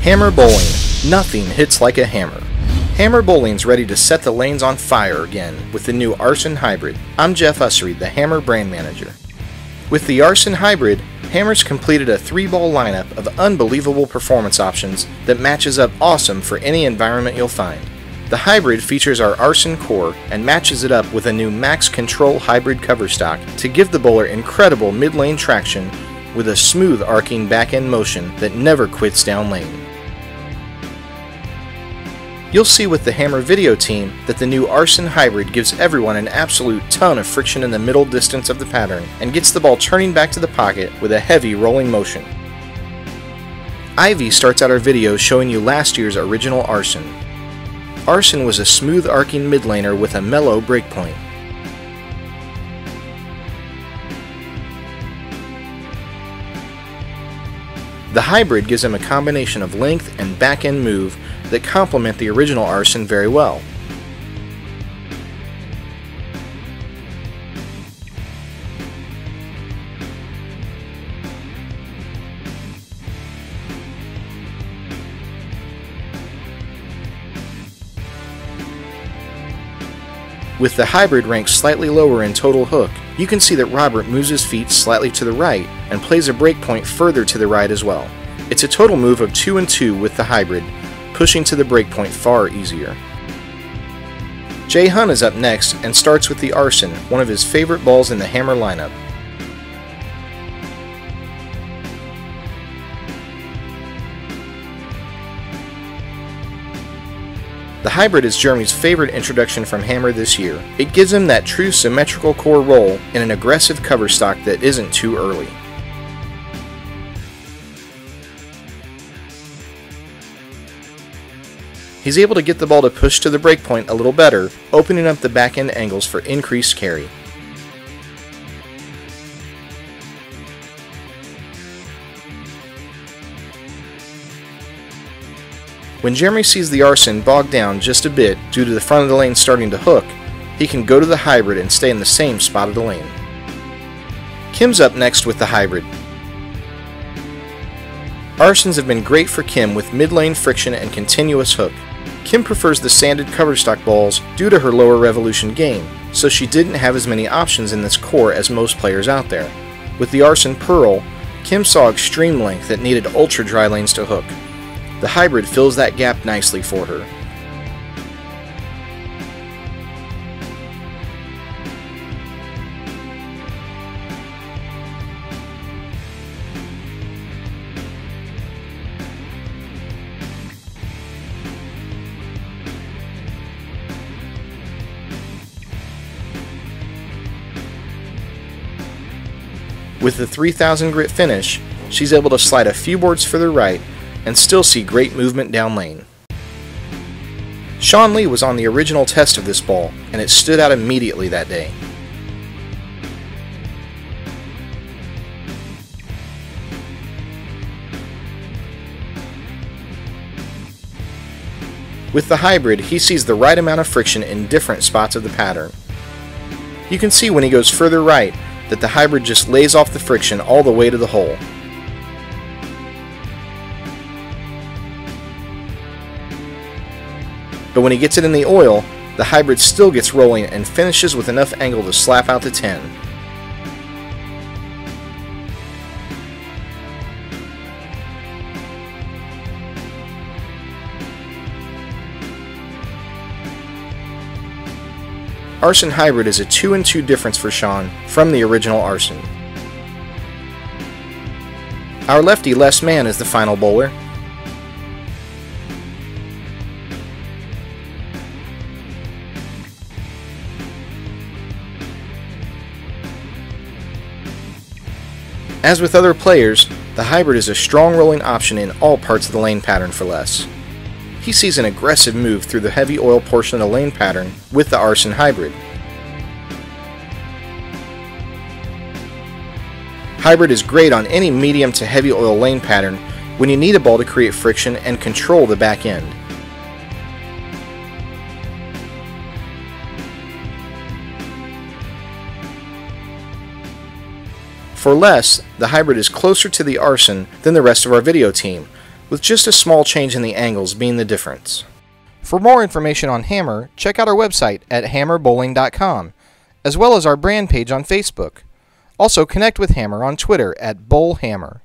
Hammer bowling. Nothing hits like a hammer. Hammer bowling's ready to set the lanes on fire again with the new Arson Hybrid. I'm Jeff Ussery, the Hammer brand manager. With the Arson Hybrid, Hammer's completed a 3-ball lineup of unbelievable performance options that matches up awesome for any environment you'll find. The Hybrid features our Arson core and matches it up with a new Max Control Hybrid cover stock to give the bowler incredible mid-lane traction with a smooth arcing back-end motion that never quits down lane. You'll see with the Hammer video team that the new Arson Hybrid gives everyone an absolute ton of friction in the middle distance of the pattern and gets the ball turning back to the pocket with a heavy rolling motion. Ivy starts out our video showing you last year's original Arson. Arson was a smooth arcing mid-laner with a mellow breakpoint. The Hybrid gives him a combination of length and back-end move that complement the original Arson very well. With the Hybrid ranked slightly lower in total hook, you can see that Robert moves his feet slightly to the right and plays a breakpoint further to the right as well. It's a total move of 2 and 2 with the Hybrid, pushing to the breakpoint far easier. Jay Hunt is up next and starts with the Arson, one of his favorite balls in the Hammer lineup. The Hybrid is Jeremy's favorite introduction from Hammer this year. It gives him that true symmetrical core roll in an aggressive cover stock that isn't too early. He's able to get the ball to push to the breakpoint a little better, opening up the back-end angles for increased carry. When Jeremy sees the Arson bogged down just a bit due to the front of the lane starting to hook, he can go to the Hybrid and stay in the same spot of the lane. Kim's up next with the Hybrid. Arsons have been great for Kim with mid-lane friction and continuous hook. Kim prefers the sanded cover stock balls due to her lower revolution game, so she didn't have as many options in this core as most players out there. With the Arson Pearl, Kim saw extreme length that needed ultra dry lanes to hook. The Hybrid fills that gap nicely for her. With the 3000 grit finish, she's able to slide a few boards further right and still see great movement down lane. Sean Lee was on the original test of this ball, and it stood out immediately that day. With the Hybrid, he sees the right amount of friction in different spots of the pattern. You can see when he goes further right that the Hybrid just lays off the friction all the way to the hole. But when he gets it in the oil, the Hybrid still gets rolling and finishes with enough angle to slap out the 10. Arson Hybrid is a 2 and 2 difference for Sean from the original Arson. Our lefty Les Mann is the final bowler. As with other players, the Hybrid is a strong rolling option in all parts of the lane pattern for Les. He sees an aggressive move through the heavy oil portion of the lane pattern with the Arson Hybrid. Hybrid is great on any medium to heavy oil lane pattern when you need a ball to create friction and control the back end. For Les, the Hybrid is closer to the Arson than the rest of our video team, with just a small change in the angles being the difference. For more information on Hammer, check out our website at hammerbowling.com, as well as our brand page on Facebook. Also connect with Hammer on Twitter at BowlHammer.